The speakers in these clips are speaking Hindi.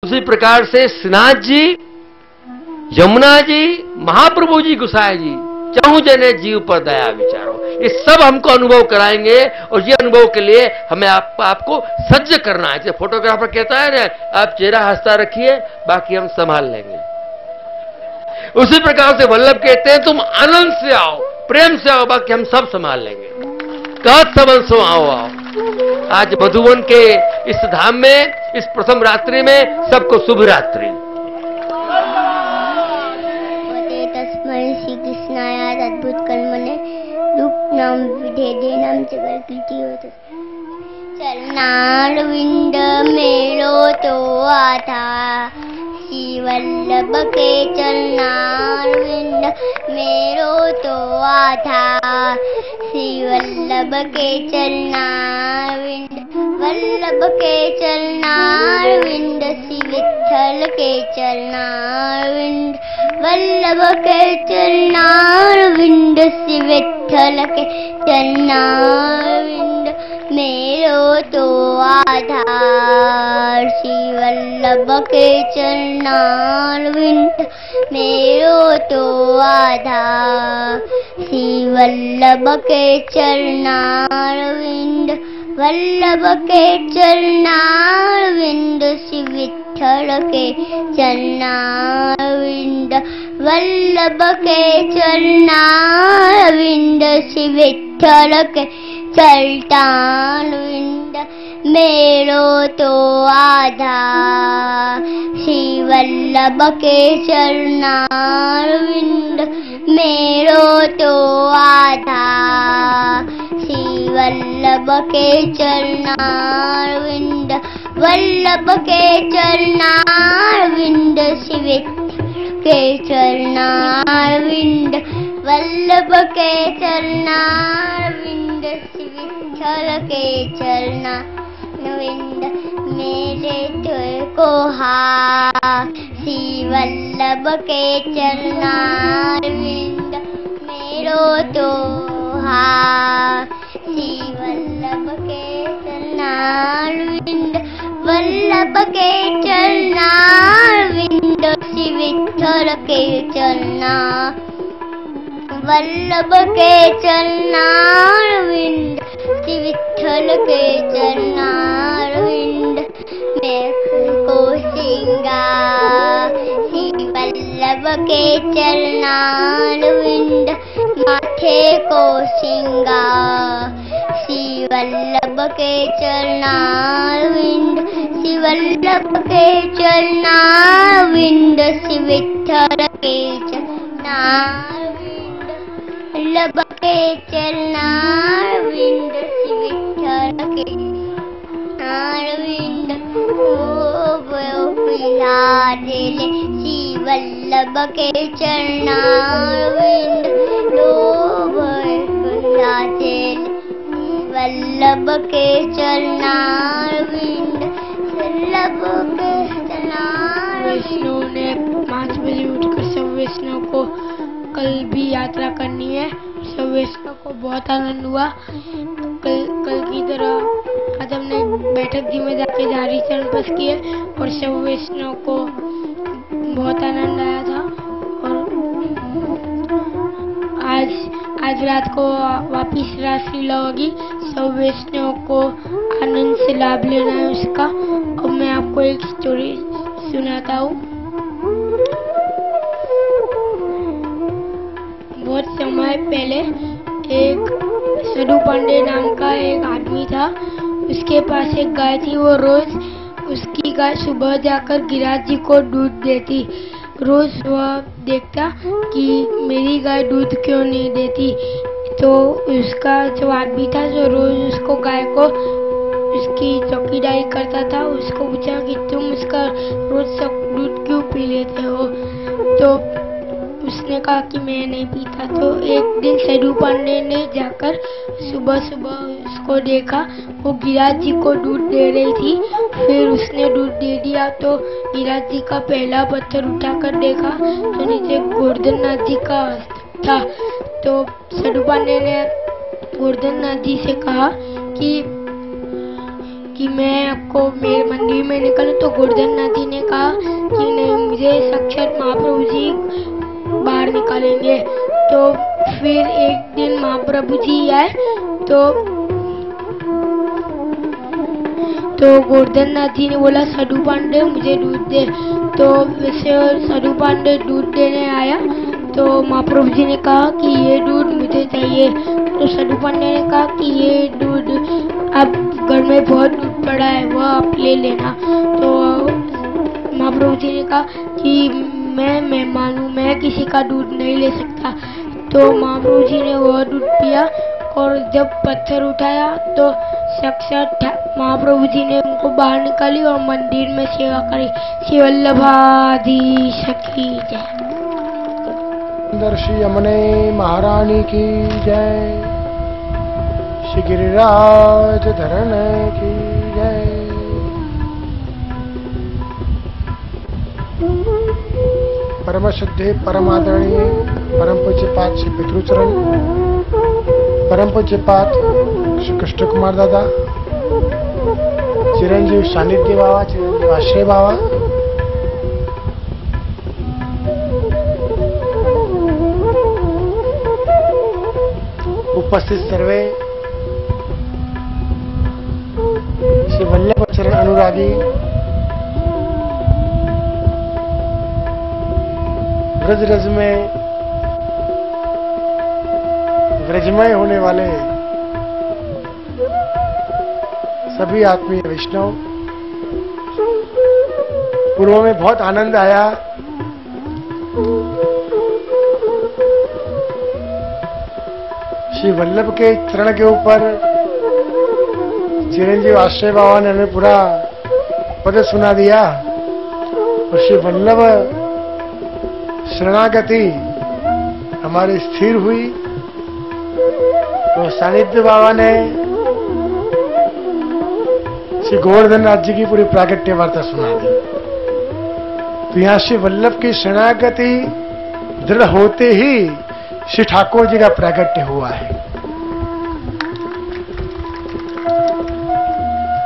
उसी प्रकार से श्रीनाथ जी, यमुना जी, महाप्रभु जी, गुसाई जी, चाहूं जने जीव पर दया विचारो, ये सब हमको अनुभव कराएंगे। और ये अनुभव के लिए हमें आपको सज्ज करना है। जैसे फोटोग्राफर कहता है ना, आप चेहरा हंसता रखिए, बाकी हम संभाल लेंगे। उसी प्रकार से वल्लभ कहते हैं, तुम आनंद से आओ, प्रेम से आओ, बाकी हम सब संभाल लेंगे। कहत सबन सो आओ आओ। आज मधुवन के इस धाम में, इस प्रथम रात्रि में सबको शुभ रात्रि। श्री कृष्णाय अद्भुत कर्मणे रूप नाम विधेदे नाम जगत कीर्ति होत। चरणारविंद मेरो तो आधा, श्री वल्लभ के चरणारविंद मेरो तो आधा, श्री वल्लभ के चरणारविंद, वल्लभ के चरणारविंद, श्री विठ्ठल के चरणारविंद, वल्लभ के चरणारविंद, श्री विठ्ठल के चरणारविंद मेरो तो आधार, श्री वल्लभ के चरणारविंद मेरो तो आधार, श्री वल्लभ के चरणारविंद, वल्लभ के चरणारविंद, श्री विठ्ठल के चरणारविंद, वल्लभ के चरणारविंद, श्री विठ्ठल के चरणारविंद मेरो तो आधार, श्री वल्लभ के चरणारविंद मेरो तो आधार, श्री वल्लभ के चरणारविंद, वल्लभ के चरणारविंद, श्री विठ्ठल के चरणारविंद, वल्लभ के चरणारविंद, श्री विठ्ठल के चरणारविंद मेरे तुझको हार, श्री वल्लभ के चरणारविंद मेरो तो हार, श्री वल्लभ के चरणारविंद, वल्लभ के चरणारविंद, श्री विठ्ठल के चरणा, वल्लभ के चरणारविंद, श्री विठ्ठल के चरणारविंद मेघ को श्रृंगार, श्री वल्लभ के चरणारविंद माथे को श्रृंगार, श्री वल्लभ के चरणारविंद, श्री वल्लभ के चरणारविंद, श्री विठ्ठल के चरणारविंद, वल्लभ के चरणारविंद, श्री विठ्ठल के चरणारविंद विलासिले, श्री वल्लभ के चरणारविंद विलासिले, वल्लभ के चरणारविंद, वल्लभ के चरणारविंद। वैष्णव ने 5 बजे उठकर सब वैष्णव को कल भी यात्रा करनी है। सब वैष्णव को बहुत आनंद हुआ। कल की तरह आज हमने बैठक जी में जाके जारी चरण बस किए और सब वैष्णव को बहुत आनंद आया था। और आज रात को वापिस रासलीला होगी। सब वैष्णव को आनंद से लाभ लेना है उसका। अब मैं आपको एक स्टोरी सुनाता हूँ। बहुत समय पहले एक सदू पांडे नाम का एक आदमी था। उसके पास एक गाय थी। वो रोज उसकी गाय सुबह जाकर गिरिराज जी को दूध देती। रोज वह देखता कि मेरी गाय दूध क्यों नहीं देती। तो उसका जो आदमी था जो रोज उसको गाय को उसकी चौकीदारी करता था, उसको पूछा कि तुम उसका रोज सब दूध क्यों पी लेते हो। तो उसने कहा कि मैं नहीं पीता। तो एक दिन सदू पांडे ने जाकर सुबह सुबह उसको देखा, वो गिरिराज जी को दूध दे रही थी। फिर उसने दूध दे दिया तो गिरिराज जी का पहला पत्थर उठाकर देखा तो नीचे गोवर्धननाथ जी का था। तो सदू पांडे ने गोवर्धननाथ जी से कहा कि मैं आपको मेरे मंदिर में निकलूं। तो गोवर्धननाथ जी ने कहा निकालेंगे। तो फिर एक दिन महाप्रभु जी आए तो गोवर्धन नाथ जी ने बोला सदु पांडे मुझे दूध दे। तो वैसे सदु पांडे दूध देने आया तो महाप्रभु जी ने कहा कि ये दूध मुझे चाहिए। तो सदु पांडे ने कहा कि ये दूध अब घर में बहुत दूध पड़ा है, वह आप ले लेना। तो महाप्रभु जी ने कहा कि मैं मेहमान हूँ, मैं किसी का दूध नहीं ले सकता। तो महाप्रभु जी ने वह दूध पिया और जब पत्थर उठाया तो साक्षात महाप्रभु जी ने उनको बाहर निकाली और मंदिर में सेवा करी। श्री वल्लभाधीश की जय। श्री यमुने महारानी की जय। श्री गिरिराज धरण की जय। परम शुद्धे परम आदरणीय परम पूज्यपाद श्री पितृचरण, परम पूज्यपाद श्री कृष्ण कुमार दादा, चिरंजीव सानिध्य बाबा, चिरंजीव आश्रय बाबा, उपस्थित सर्वे श्री वल्लभ चरण अनुरागी, ब्रज रज में ब्रजमय होने वाले सभी आत्मीय वैष्णव, पूर्व में बहुत आनंद आया। श्री वल्लभ के चरण के ऊपर चिरंजीव आश्रय बाबा ने हमें पूरा पद सुना दिया और श्री वल्लभ शरणागति हमारी स्थिर हुई। तो सानिध्य बाबा ने श्री गोवर्धन नाथ जी की पूरी प्राकट्य वार्ता सुना दी। तो यहाँ श्री वल्लभ की शरणागति दृढ़ होते ही श्री ठाकुर जी का प्राकट्य हुआ है।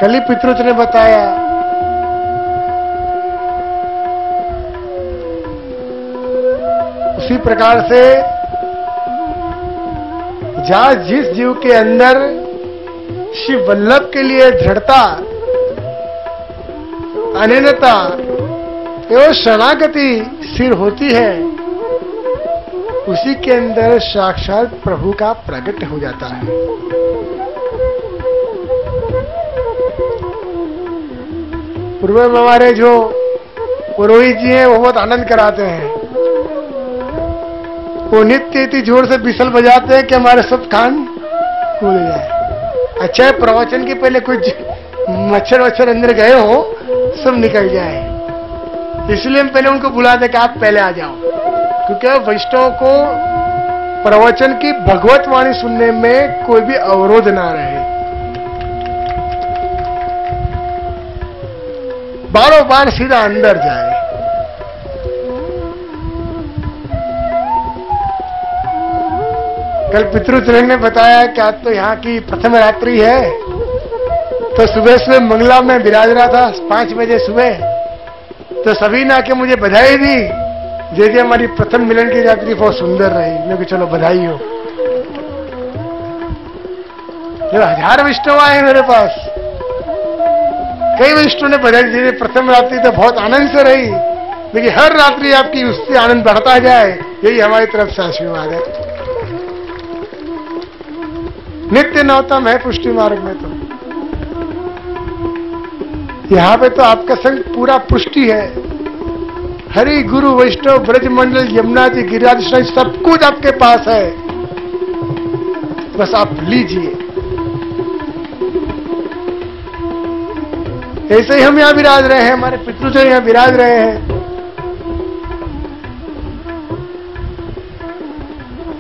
कल ही पितृच ने बताया उसी प्रकार से जहां जिस जीव के अंदर श्री वल्लभ के लिए दृढ़ता, अनन्यता एवं शरणागति स्थिर होती है, उसी के अंदर साक्षात प्रभु का प्रकट हो जाता है। पूर्व में हमारे जो पुरोहित जी हैं वो बहुत आनंद कराते हैं। वो नित्य इतनी जोर से बिसल बजाते हैं कि हमारे सब कान खुल जाए। अच्छा है प्रवचन के पहले कुछ मच्छर वच्छर अंदर गए हो सब निकल जाए, इसलिए हम पहले उनको बुलाते कि आप पहले आ जाओ, क्योंकि वैष्णव को प्रवचन की भगवत वाणी सुनने में कोई भी अवरोध ना रहे। बारों बार सीधा अंदर जाए। कल पितृचरण ने बताया कि आज तो यहाँ की प्रथम रात्रि है, तो सुबह सुबह मंगला में विराज रहा था 5 बजे सुबह, तो सभी ने आके मुझे बधाई दी, जैसे हमारी प्रथम मिलन की रात्रि बहुत सुंदर रही। मैं कि चलो बधाई हो। जब 1000 वैष्णव आए मेरे पास, कई वैष्णव ने बधाई दी। प्रथम रात्रि तो बहुत आनंद से रही, लेकिन हर रात्रि आपकी उससे आनंद बढ़ता जाए, यही हमारी तरफ से आशीर्वाद है। नित्य नवतम है पुष्टि मार्ग में। तो यहाँ पे तो आपका संग पूरा पुष्टि है। हरि गुरु वैष्णव ब्रज मंडल यमुना जी गिरिराज सब कुछ आपके पास है, बस आप लीजिए। ऐसे ही हम यहाँ विराज रहे हैं, हमारे पितृजन यहाँ विराज रहे हैं।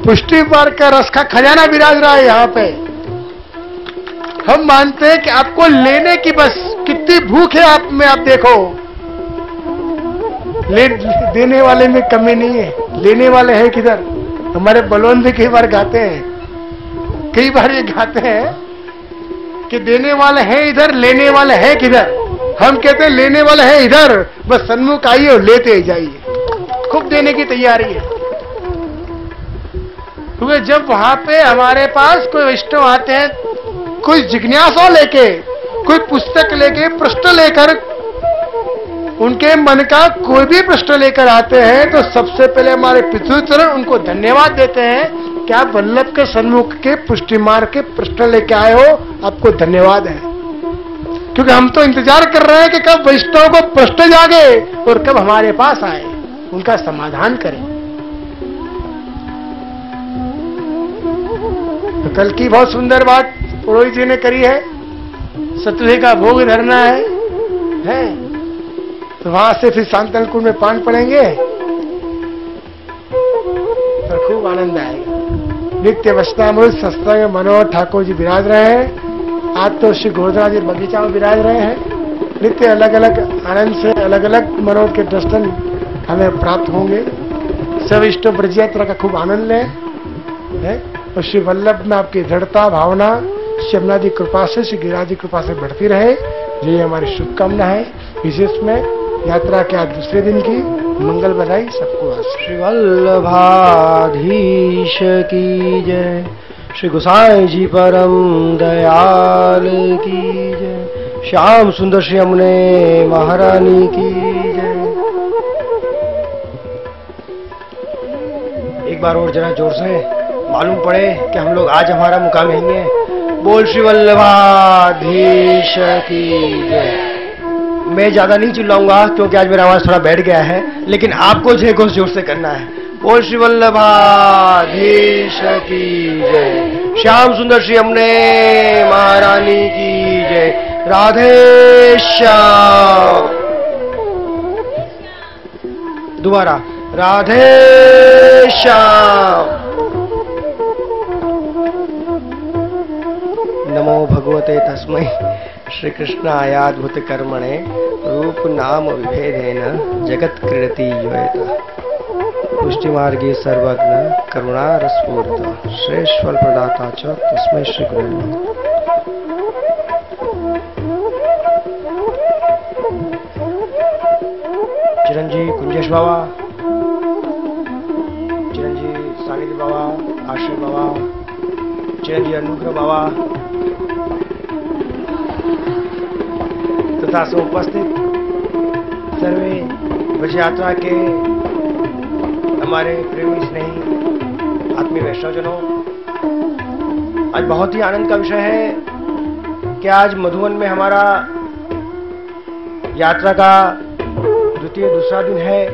पुष्टि मार्ग का रस का खजाना विराज रहा है यहाँ पे। हम मानते हैं कि आपको लेने की बस कितनी भूख है आप में, आप देखो। देने वाले में कमी नहीं है, लेने वाले हैं किधर। हमारे बलवंत भी कई बार गाते हैं, कई बार ये गाते हैं कि देने वाले हैं इधर, लेने वाले हैं किधर। हम कहते हैं लेने वाले हैं इधर, बस सन्मुख आइए और लेते जाइए। खूब देने की तैयारी है। क्योंकि जब वहां पे हमारे पास कोई वैष्णव आते हैं, कोई जिज्ञासा लेके, कोई पुस्तक लेके, प्रश्न लेकर, उनके मन का कोई भी प्रश्न लेकर आते हैं, तो सबसे पहले हमारे पितृचरण उनको धन्यवाद देते हैं कि आप वल्लभ के सन्मुख के पुष्टि मार्ग के प्रश्न लेके आए हो, आपको धन्यवाद है। क्योंकि हम तो इंतजार कर रहे हैं कि कब वैष्णव को प्रश्न जागे और कब हमारे पास आए, उनका समाधान करें। तो कल की बहुत सुंदर बात पुरोहित जी ने करी है, सतुहे का भोग धरना है? तो वहां से फिर शांतन कुंड में पान पड़ेंगे तो खूब आनंद आएगा। नित्य वचनामृत सत्संग मनोहर ठाकुर जी विराज रहे हैं। आज तो श्री गोवर्धना जी बगीचा में विराज रहे हैं। नित्य अलग अलग आनंद से अलग अलग मनोहर के दर्शन हमें प्राप्त होंगे। सब इष्ट ब्रज यात्रा का खूब आनंद लें और श्री वल्लभ में आपकी दृढ़ता भावना श्री यमुना जी कृपा से, श्री गिरिराज जी कृपा से बढ़ती रहे, ये हमारी शुभकामना है। विशेष में यात्रा के आज दूसरे दिन की मंगल बधाई सबको। श्री वल्लभाधीश की जय, श्री गोसाई जी परम दयाल की जय, श्याम सुंदर श्री यमुने महारानी की जय। एक बार और जरा जोर से मालूम पड़े कि हम लोग आज हमारा मुकाम यहीं है। बोल श्री वल्लभाधीश की जय। मैं ज्यादा नहीं चिल्लाऊंगा क्योंकि आज मेरा आवाज थोड़ा बैठ गया है, लेकिन आपको जय घोष जोर से करना है। बोल श्री वल्लभाधीश की जय, श्याम सुंदर श्री यमुने महारानी की जय, राधे श्याम। दोबारा राधे श्याम। नमो भगवते तस्मै श्री कृष्णायाद्भुत कर्मणे रूप नाम विभेदेन जगत क्रीडति योयत पुष्टि मार्गे सर्वज्ञ करुणा रसपूर्त श्रेष्ठफल प्रदाता च तस्मै श्री गुरुवे नमः। चिरंजी कुंजेश बाबा, चिरंजी सानिध्य बाबा, आश्रय बाबा, चिरंजी अनुग्रह बाबा तथा उपस्थित सर्वे ब्रज यात्रा के हमारे प्रेमी स्नेही आत्मीय वैष्णवजनों, आज बहुत ही आनंद का विषय है कि आज मधुबन में हमारा यात्रा का दूसरा दिन है।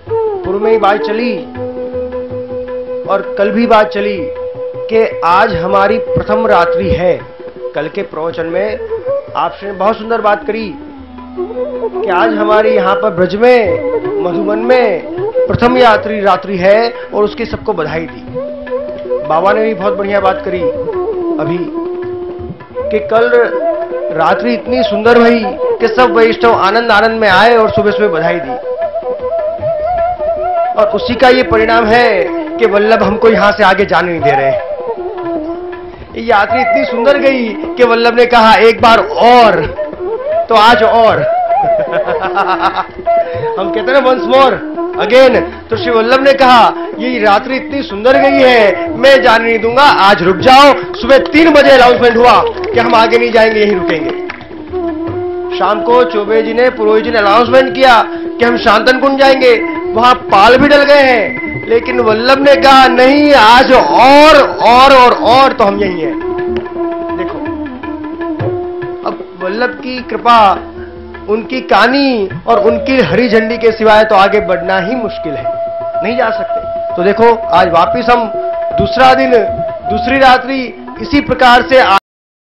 पूर्व में ही बात चली और कल भी बात चली कि आज हमारी प्रथम रात्रि है। कल के प्रवचन में आपने बहुत सुंदर बात करी कि आज हमारी यहाँ पर ब्रज में मधुबन में प्रथम रात्रि है और उसकी सबको बधाई दी। बाबा ने भी बहुत बढ़िया बात करी अभी कि कल रात्रि इतनी सुंदर हुई कि सब वैष्णव आनंद में आए और सुबह सुबह बधाई दी। और उसी का ये परिणाम है कि वल्लभ हमको यहां से आगे जाने नहीं दे रहे हैं। यात्रा इतनी सुंदर गई कि वल्लभ ने कहा एक बार और, तो आज और हम कहते हैं वंस मोर अगेन। तो श्री वल्लभ ने कहा ये रात्रि इतनी सुंदर गई है, मैं जाने नहीं दूंगा, आज रुक जाओ। सुबह 3 बजे अनाउंसमेंट हुआ कि हम आगे नहीं जाएंगे, यहीं रुकेंगे। शाम को चौबे जी ने, पुरोहित जी ने अनाउंसमेंट किया कि हम शांतन कुंड जाएंगे। वहां पाल भी डल गए हैं, लेकिन वल्लभ ने कहा नहीं, आज और तो हम यही हैं। देखो अब वल्लभ की कृपा, उनकी कहानी और उनकी हरी झंडी के सिवाय तो आगे बढ़ना ही मुश्किल है, नहीं जा सकते। तो देखो आज वापिस हम दूसरा दिन, दूसरी रात्रि इसी प्रकार से